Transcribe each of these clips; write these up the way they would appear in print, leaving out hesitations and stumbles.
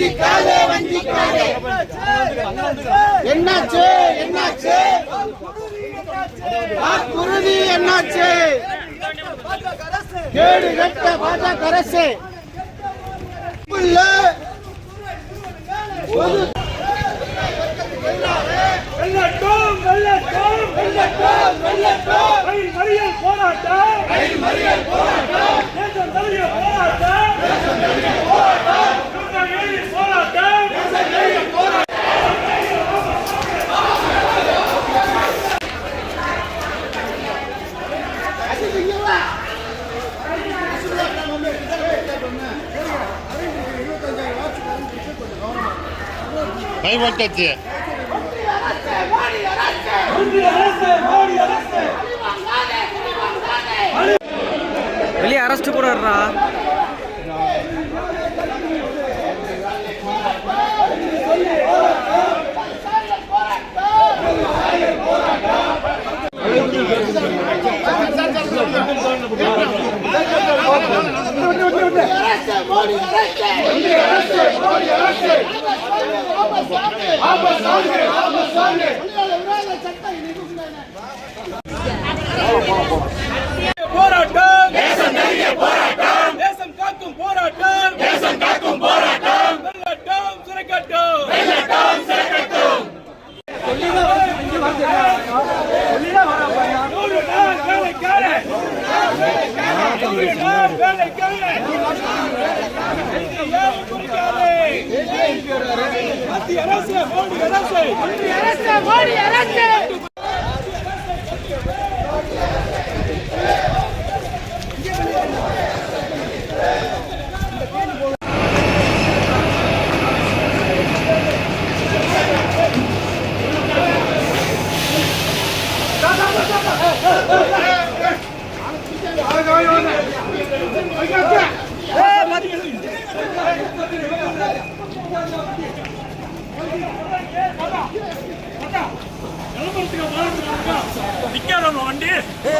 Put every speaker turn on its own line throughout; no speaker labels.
வஞ்சிக்காதே வஞ்சிக்காதே. என்னாச்சு என்னாச்சு வாக்குறுதி என்னாச்சு? கேடு கட்ட பாஜக அரசு
வெள்ளட்டும் வெள்ளட்டும் வெள்ளட்டும் வெள்ளட்டும் மறியல் போராட்டம் மறியல் போராட்டம் தேசம் தழுவிய போராட்டம் தேசம் தழுவிய போராட்டம் போராட்டம் தேசம் தழுவிய போராட்டம்.
கைப்பற்றாச்சு
வெளியே அரெஸ்ட் போடுறா.
போராட்டம் தேசம் தழுவிய போராட்டம் தேசம் காக்கும் போராட்டம் தேசம் காக்கும் போராட்டம் வெள்ளட்டும் சிறைக்கட்டும் வெள்ளட்டும் சிறைக்கட்டும். மத்திய அரசு மோடி அரசு மத்திய அரசு மோடி அரசு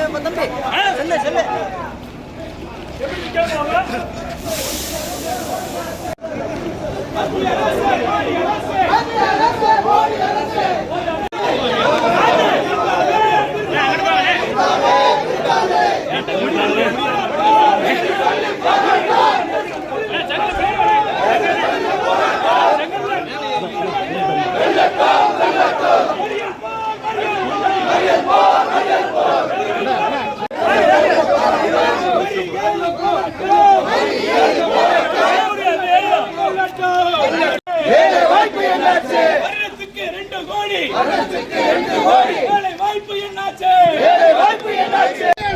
வண்டி செல்ல செல்ல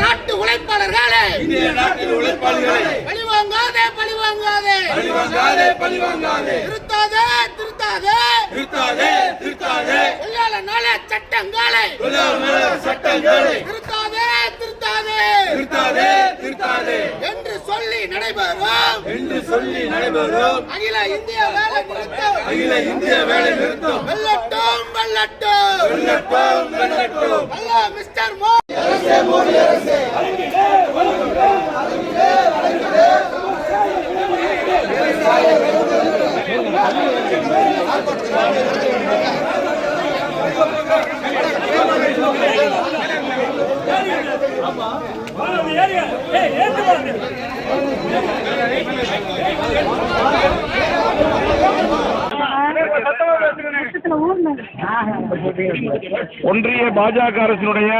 நாட்டு உழைப்பாளர்களே பழிவாங்காதே பழிவாங்காதே பழிவாங்காதே பழிவாங்காதே திருத்தாதே திருத்தாதே திருத்தாதே திருத்தாதே தொழிலாளர் நல சட்டங்களை சட்டங்களை திருத்தாதே திருத்தாதே திருத்தாதே திருத்தாதே என்று சொல்லி நடைபெறும் அகில இந்திய வேலை நிறுத்தம் அகில இந்திய வேலை நிறுத்தம் வெள்ளட்டும் வெள்ளட்டும் வெள்ளட்டும் வெள்ளட்டும் அல்ல மிஸ்டர் மோடி அரசே மோடி அரசே
ஒன்றிய பாஜக அரசினுடைய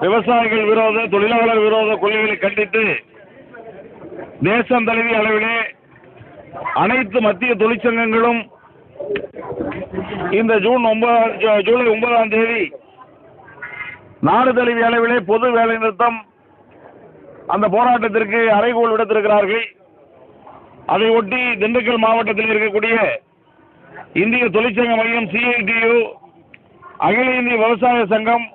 விவசாயிகள் விரோத தொழிலாளர் விரோத கொள்கைகளை கண்டித்து தேசம் தழுவிய அளவிலே அனைத்து மத்திய தொழிற்சங்கங்களும் இந்த ஜூலை 9ஆம் தேதி நாடு தழுவிய அளவிலே பொது வேலை நிறுத்தம் அந்த போராட்டத்திற்கு அறைகோல் விடுத்திருக்கிறார்கள். அதை ஒட்டி திண்டுக்கல் மாவட்டத்தில் இருக்கக்கூடிய இந்திய தொழிற்சங்க மையம் CITU, அகில இந்திய விவசாய சங்கம்,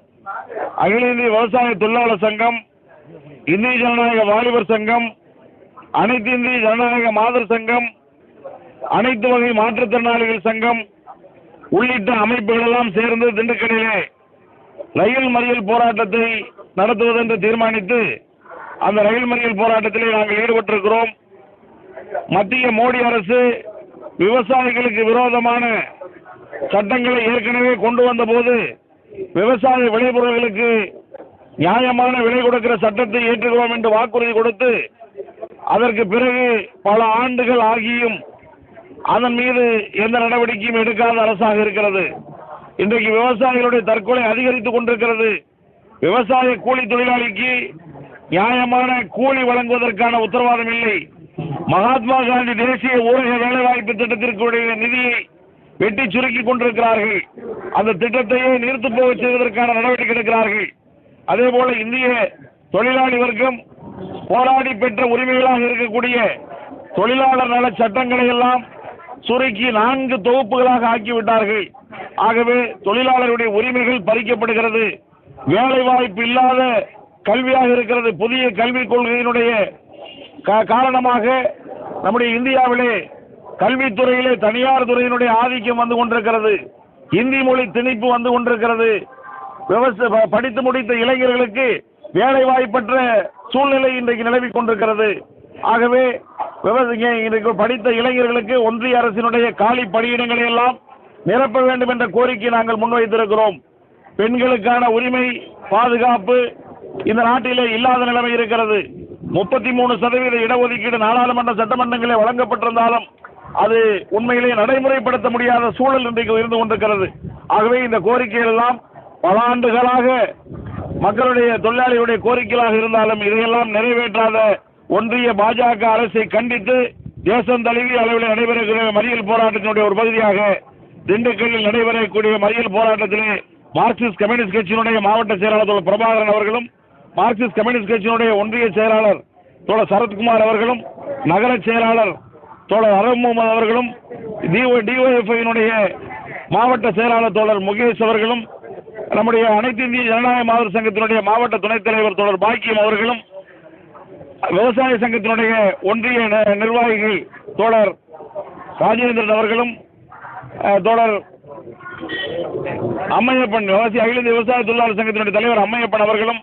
அகில இந்திய விவசாய தொழிலாளர் சங்கம், இந்திய ஜனநாயக வாலிபர் சங்கம், அனைத்து இந்திய ஜனநாயக மாதர் சங்கம், அனைத்து வகை மாற்றுத்திறனாளிகள் சங்கம் உள்ளிட்ட அமைப்புகள் எல்லாம் சேர்ந்து திண்டுக்கல்லிலே ரயில் மறியல் போராட்டத்தை நடத்துவதென்று தீர்மானித்து அந்த ரயில் மறியல் போராட்டத்திலே நாங்கள் ஈடுபட்டிருக்கிறோம். மத்திய மோடி அரசு விவசாயிகளுக்கு விரோதமான சட்டங்களை ஏற்கனவே கொண்டு வந்த போது விவசாய விளைபொருள்களுக்கு நியாயமான விலை கொடுக்கிற சட்டத்தை ஏற்றுகிறோம் என்று வாக்குறுதி கொடுத்து அதற்கு பிறகு பல ஆண்டுகள் ஆகியும் அதன் மீது எந்த நடவடிக்கையும் எடுக்காத அரசாக இருக்கிறது. இன்றைக்கு விவசாயிகளுடைய தற்கொலை அதிகரித்துக் கொண்டிருக்கிறது. விவசாய கூலி தொழிலாளிக்கு நியாயமான கூலி வழங்குவதற்கான உத்தரவாதம் இல்லை. மகாத்மா காந்தி தேசிய ஊரக வேலைவாய்ப்பு திட்டத்திற்குடைய நிதியை வெட்டி சுருக்கி கொண்டிருக்கிறார்கள். அந்த திட்டத்தையே நீர்த்து போக செய்வதற்கான நடவடிக்கை எடுக்கிறார்கள். அதே போல இந்திய தொழிலாளி வர்க்கம் போராடி பெற்ற உரிமைகளாக இருக்கக்கூடிய தொழிலாளர் நல சட்டங்களை எல்லாம் சுருக்கி 4 தொகுப்புகளாக ஆக்கிவிட்டார்கள். ஆகவே தொழிலாளருடைய உரிமைகள் பறிக்கப்படுகிறது. வேலை வாய்ப்பு இல்லாத கல்வியாக இருக்கிறது. புதிய கல்விக் கொள்கையினுடைய காரணமாக நம்முடைய இந்தியாவிலே கல்வித்துறையிலே தனியார் துறையினுடைய ஆதிக்கம் வந்து கொண்டிருக்கிறது. இந்தி மொழி திணிப்பு வந்து கொண்டிருக்கிறது. படித்து முடித்த இளைஞர்களுக்கு வேலை வாய்ப்பற்ற சூழ்நிலை இன்றைக்கு நிலவிக் கொண்டிருக்கிறது. ஆகவே இன்றைக்கு படித்த இளைஞர்களுக்கு ஒன்றிய அரசினுடைய காலி பணியிடங்களை எல்லாம் நிரப்ப வேண்டும் என்ற கோரிக்கை நாங்கள் முன்வைத்திருக்கிறோம். பெண்களுக்கான உரிமை பாதுகாப்பு இந்த நாட்டிலே இல்லாத நிலைமை இருக்கிறது. 33% இடஒதுக்கீடு நாடாளுமன்ற சட்டமன்றங்களே வழங்கப்பட்டிருந்தாலும் அது உண்மையிலே நடைமுறைப்படுத்த முடியாத சூழல் இன்றைக்கு இருந்து கொண்டிருக்கிறது. ஆகவே இந்த கோரிக்கைகள் எல்லாம் பல ஆண்டுகளாக மக்களுடைய தொழிலாளிகளுடைய கோரிக்கைகளாக இருந்தாலும் இதையெல்லாம் நிறைவேற்றாத ஒன்றிய பாஜக அரசை கண்டித்து தேசம் தழுவிய அளவில் நடைபெறுகிற மறியல் போராட்டத்தினுடைய ஒரு பகுதியாக திண்டுக்கல்லில் நடைபெறக்கூடிய மறியல் போராட்டத்திலே மார்க்சிஸ்ட் கம்யூனிஸ்ட் கட்சியினுடைய மாவட்ட செயலாளர் தோழர் பிரபாகரன் அவர்களும், மார்க்சிஸ்ட் கம்யூனிஸ்ட் கட்சியினுடைய ஒன்றிய செயலாளர் தோழர் சரத்குமார் அவர்களும், நகர செயலாளர் தோழர் அரம் முகமது அவர்களும், டிஒஎஃப்ஐயினுடைய மாவட்ட செயலாளர் தோழர் முகேஷ் அவர்களும், நம்முடைய அனைத்து இந்திய ஜனநாயக மாதர் சங்கத்தினுடைய மாவட்ட துணைத் தலைவர் தோழர் பாக்கியம் அவர்களும், விவசாய சங்கத்தினுடைய ஒன்றிய நிர்வாகிகள் தோழர் ராஜேந்திரன் அவர்களும், தோழர் அம்மையப்பன் அகில இந்திய விவசாய தொழிலாளர் சங்கத்தினுடைய தலைவர் அம்மையப்பன் அவர்களும்,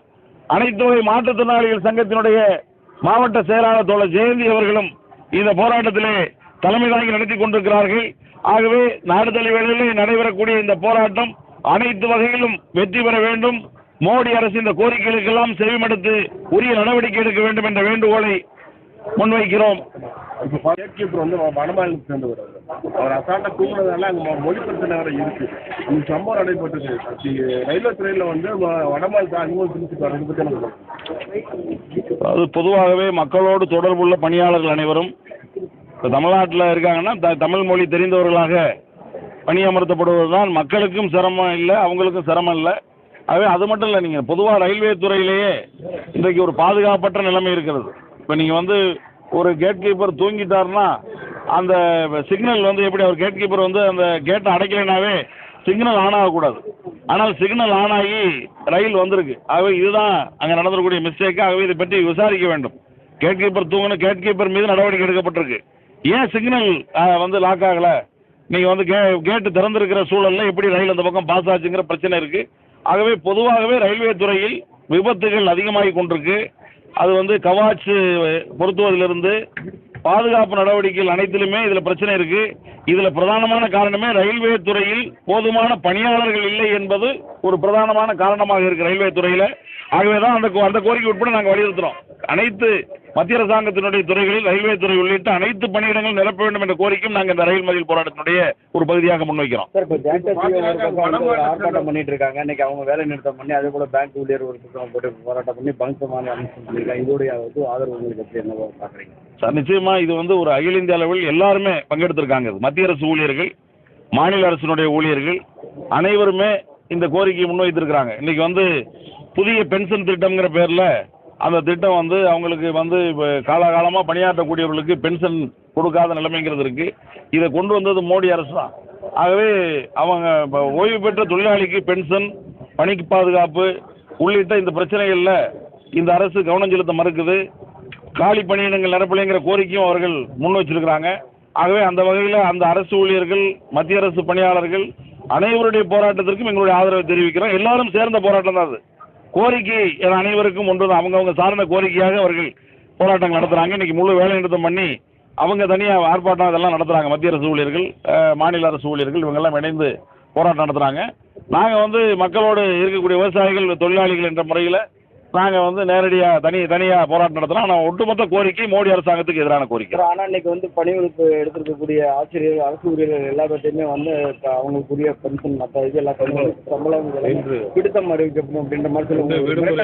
அனைத்து வகை மாற்றுத்திறனாளிகள் சங்கத்தினுடைய மாவட்ட செயலாளர் தோழர் ஜெயந்தி அவர்களும் இந்த போராட்டத்திலே தலைமை தாங்கி நடத்தி கொண்டிருக்கிறார்கள். ஆகவே நாடு தழுவிலே நடைபெறக்கூடிய இந்த போராட்டம் அனைத்து வகையிலும் வெற்றி பெற வேண்டும். மோடி அரசு இந்த கோரிக்கைகளுக்கெல்லாம் செவிமடுத்து உரிய நடவடிக்கை எடுக்க வேண்டும் என்ற வேண்டுகோளை முன்வைக்கிறோம்.
வடமாநிலத்தை சேர்ந்தவர் அவர் அசால்ட்டா தூங்குனதால அங்கே மொழி பிரச்சனை வேற இருக்கு. இந்த சம்பவம் நடைபெற்றது ரயில்வே துறையில் வடமாநிலத்தை அதிகமாக திருச்சி வர்றது பற்றி
அது பொதுவாகவே மக்களோடு தொடர்புள்ள பணியாளர்கள் அனைவரும் தமிழ்நாட்டில் இருக்காங்கன்னா தமிழ் மொழி தெரிந்தவர்களாக பணியமர்த்தப்படுவதுதான். மக்களுக்கும் சிரமம் இல்லை, அவங்களுக்கும் சிரமம் இல்லை. ஆகவே அது மட்டும் இல்லை, நீங்கள் பொதுவாக ரயில்வே துறையிலேயே இன்றைக்கு ஒரு பாதுகாப்பற்ற நிலைமை இருக்கிறது. இப்போ நீங்கள் ஒரு கேட் கீப்பர் தூங்கிட்டாருன்னா அந்த சிக்னல் எப்படி அவர் கேட் கீப்பர் அந்த கேட்டை அடைக்கலைனாவே சிக்னல் ஆன் ஆகக்கூடாது. ஆனால் சிக்னல் ஆன் ஆகி ரயில் வந்திருக்கு. ஆகவே இதுதான் அங்கே நடந்திருக்கக்கூடிய மிஸ்டேக். ஆகவே இதை பற்றி விசாரிக்க வேண்டும். கேட் கீப்பர் தூங்கணும், கேட் கீப்பர் மீது நடவடிக்கை எடுக்கப்பட்டிருக்கு. ஏன் சிக்னல் லாக் ஆகலை? நீங்கள் கேட்டு திறந்திருக்கிற சூழலில் எப்படி ரயில் அந்த பக்கம் பாஸ் ஆச்சுங்கிற பிரச்சனை இருக்குது. ஆகவே பொதுவாகவே ரயில்வே துறையில் விபத்துகள் அதிகமாகி கொண்டிருக்கு. அது கவாச் பொருத்துவதிலிருந்து பாதுகாப்பு நடவடிக்கைகள் அனைத்திலுமே இதில் பிரச்சனை இருக்குது. இதில் பிரதானமான காரணமே ரயில்வே துறையில் போதுமான பணியாளர்கள் இல்லை என்பது ஒரு பிரதானமான காரணமாக இருக்குது ரயில்வே துறையில். ஆகவே தான் அந்த கோரிக்கை உட்பட நாங்கள் வலியுறுத்துகிறோம். அனைத்து மத்திய அரசாங்கத்தினுடைய துறைகளில் ரயில்வே துறை உள்ளிட்ட அனைத்து பணியிடங்களும் நிரப்ப வேண்டும் என்ற கோரிக்கையும் நாங்கள் இந்த ரயில் மறியல் போராட்டத்தினுடைய ஒரு பகுதியாக முன்வைக்கிறோம்.
ஆர்ப்பாட்டம் பண்ணிட்டு இருக்காங்க. இன்னைக்கு அவங்க வேலை நிறுத்தம் பண்ணி அதே போல பேங்க் ஊழியர் ஒரு பக்கம் போட்டு போராட்டம் பண்ணி பங்கமான அனௌன்ஸ் பண்ணிருக்காங்க. இதோடைய ஆதரவு உங்களுக்கு எப்படி என்ன பாக்குறீங்க
சார்? நிச்சயமா இது ஒரு அகில இந்திய அளவில் எல்லாருமே பங்கெடுத்திருக்காங்க. மத்திய அரசு ஊழியர்கள், மாநில அரசினுடைய ஊழியர்கள் அனைவருமே இந்த கோரிக்கையை முன்வைத்திருக்கிறாங்க. இன்னைக்கு புதிய பென்ஷன் திட்டம்ங்கிற பேரில் அந்த திட்டம் அவங்களுக்கு காலகாலமாக பணியாற்றக்கூடியவர்களுக்கு பென்ஷன் கொடுக்காத நிலைமைங்கிறது இருக்குது. இதை கொண்டு வந்தது மோடி அரசு தான். ஆகவே அவங்க ஓய்வு பெற்ற தொழிலாளிக்கு பென்ஷன், பணிக்கு பாதுகாப்பு உள்ளிட்ட இந்த பிரச்சனைகளில் இந்த அரசு கவனம் செலுத்த மறுக்குது. காலி பணியிடங்கள் நிரப்பலைங்கிற கோரிக்கையும் அவர்கள் முன் வச்சிருக்கிறாங்க. ஆகவே அந்த வகையில் அந்த அரசு ஊழியர்கள், மத்திய அரசு பணியாளர்கள் அனைவருடைய போராட்டத்திற்கும் எங்களுடைய ஆதரவை தெரிவிக்கிறோம். எல்லாரும் சேர்ந்த போராட்டம் தான் அது. கோரிக்கை அனைவருக்கும் ஒன்று தான். அவங்கவுங்க சார்ந்த கோரிக்கையாக அவர்கள் போராட்டங்கள் நடத்துகிறாங்க. இன்றைக்கி முழு வேலை நிறுத்தம் பண்ணி அவங்க தனியாக ஆர்ப்பாட்டம் இதெல்லாம் நடத்துகிறாங்க. மத்திய அரசு ஊழியர்கள், மாநில அரசு ஊழியர்கள் இவங்கெல்லாம் இணைந்து போராட்டம் நடத்துகிறாங்க. நாங்கள் வந்து மக்களோடு இருக்கக்கூடிய விவசாயிகள், தொழிலாளிகள் என்ற முறையில் நாங்கள் வந்து நேரடியாக தனியாக போராட்டம் நடத்துகிறோம். ஆனால் ஒட்டுமொத்த கோரிக்கை மோடி அரசாங்கத்துக்கு எதிரான கோரிக்கை.
ஆனால் இன்னைக்கு வந்து பணி விடுப்பு எடுத்துருக்கக்கூடிய ஆசிரியர்கள், அரசு ஊழியர்கள் எல்லா பேர்த்தையுமே வந்து அவங்களுக்குரிய பென்ஷன் மற்ற இது எல்லாத்தையுமே சம்பளம் பிடித்தம் அறிவிக்கப்படும் அப்படின்ற மாதிரி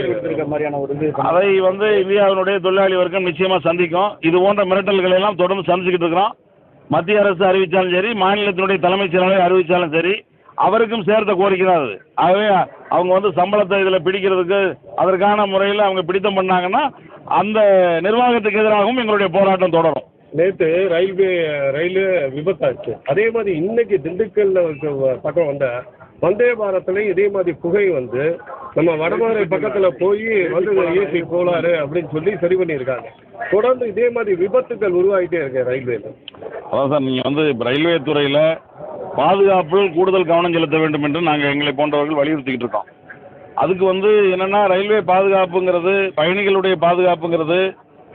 எடுத்திருக்க மாதிரியான ஒரு இது.
அதை வந்து இந்தியாவினுடைய தொழிலாளி வர்க்கம் நிச்சயமாக சந்திக்கும். இது போன்ற மிரட்டல்களை எல்லாம் தொடர்ந்து சந்திச்சுக்கிட்டு இருக்கிறோம். மத்திய அரசு அறிவித்தாலும் சரி, மாநிலத்தினுடைய தலைமைச் செயலாளர் அறிவித்தாலும் சரி, அவருக்கும் சேர்த்த கோரிக்கை தான் அது. ஆகவே அவங்க வந்து சம்பளத்தை இதில் பிடிக்கிறதுக்கு அதற்கான முறையில் அவங்க பிடித்தம் பண்ணாங்கன்னா அந்த நிர்வாகத்துக்கு எதிராகவும் எங்களுடைய போராட்டம் தொடரும்.
நேற்று ரயில்வே விபத்தாச்சு. அதே மாதிரி இன்னைக்கு திண்டுக்கல்ல பக்கம் வந்த வந்தே பாரத்லையும் இதே மாதிரி புகை வந்து நம்ம வடமதுரை பக்கத்தில் போய் வந்து ஏசி கோளாறு அப்படின்னு சொல்லி சரி பண்ணியிருக்காங்க. தொடர்ந்து இதே மாதிரி விபத்துக்கள் உருவாகிட்டே இருக்கு ரயில்வேல.
அதான் சார், நீங்கள் வந்து ரயில்வே துறையில் பாதுகாப்பில் கூடுதல் கவனம் செலுத்த வேண்டும் என்று நாங்கள் எங்களை போன்றவர்கள் வலியுறுத்திக்கிட்டு இருக்கோம். அதுக்கு வந்து என்னென்னா, ரயில்வே பாதுகாப்புங்கிறது, பயணிகளுடைய பாதுகாப்புங்கிறது,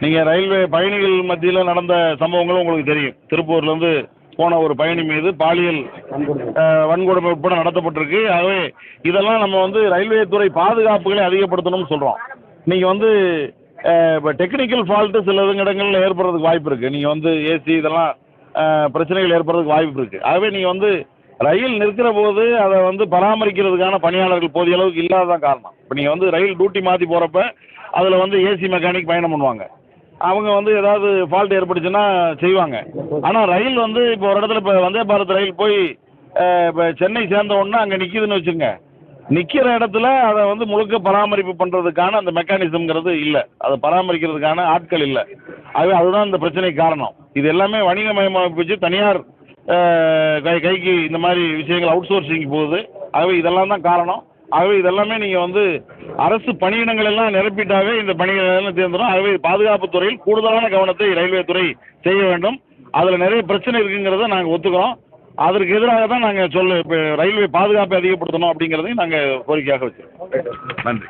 நீங்கள் ரயில்வே பயணிகள் மத்தியில் நடந்த சம்பவங்களும் உங்களுக்கு தெரியும். திருப்பூர்லேருந்து போன ஒரு பயணி மீது பாலியல் வன்கொடுமை உட்பட நடத்தப்பட்டிருக்கு. ஆகவே இதெல்லாம் நம்ம வந்து ரயில்வே துறை பாதுகாப்புகளை அதிகப்படுத்தணும்னு சொல்கிறோம். நீங்கள் வந்து இப்போ டெக்னிக்கல் ஃபால்ட்டு சில இடங்களில் ஏற்படுறதுக்கு வாய்ப்பு இருக்குது. நீங்கள் வந்து ஏசி இதெல்லாம் பிரச்சனைகள் ஏற்படுறதுக்கு வாய்ப்பு இருக்குது. ஆகவே நீங்கள் வந்து ரயில் நிற்கிற போது அதை வந்து பராமரிக்கிறதுக்கான பணியாளர்கள் போதிய அளவுக்கு இல்லாததான் காரணம். இப்போ நீங்கள் வந்து ரயில் டியூட்டி மாற்றி போகிறப்ப அதில் வந்து ஏசி மெக்கானிக் பயணம் பண்ணுவாங்க. அவங்க வந்து ஏதாவது ஃபால்ட் ஏற்பட்டுச்சுன்னா செய்வாங்க. ஆனால் ரயில் வந்து இப்போ ஒரு இடத்துல இப்போ வந்தே பாரத் ரயில் போய் இப்போ சென்னை சேர்ந்த உடனே அங்கே நிற்கிதுன்னு வச்சுங்க, நிற்கிற இடத்துல அதை வந்து முழுக்க பராமரிப்பு பண்ணுறதுக்கான அந்த மெக்கானிசம்ங்கிறது இல்லை, அதை பராமரிக்கிறதுக்கான ஆட்கள் இல்லை. ஆகவே அதுதான் இந்த பிரச்சனைக்கு காரணம். இது எல்லாமே வணிகமயமாச்சு தனியார் கைக்கு இந்த மாதிரி விஷயங்கள் அவுட் சோர்சிங் போகுது. ஆகவே இதெல்லாம் தான் காரணம். ஆகவே இதெல்லாமே நீங்கள் வந்து அரசு பணியிடங்கள் எல்லாம் நிரப்பிட்டாவே இந்த பணிகள் எல்லாம் தேர்ந்துடும். ஆகவே பாதுகாப்பு துறையில் கூடுதலான கவனத்தை ரயில்வே துறை செய்ய வேண்டும். அதில் நிறைய பிரச்சனை இருக்குங்கிறத நாங்கள் ஒத்துக்கிறோம். அதற்கு எதிராக தான் நாங்கள் இப்போ ரயில்வே பாதுகாப்பை அதிகப்படுத்தணும் அப்படிங்கிறதையும் நாங்கள் கோரிக்கையாக வச்சுருக்கோம். நன்றி.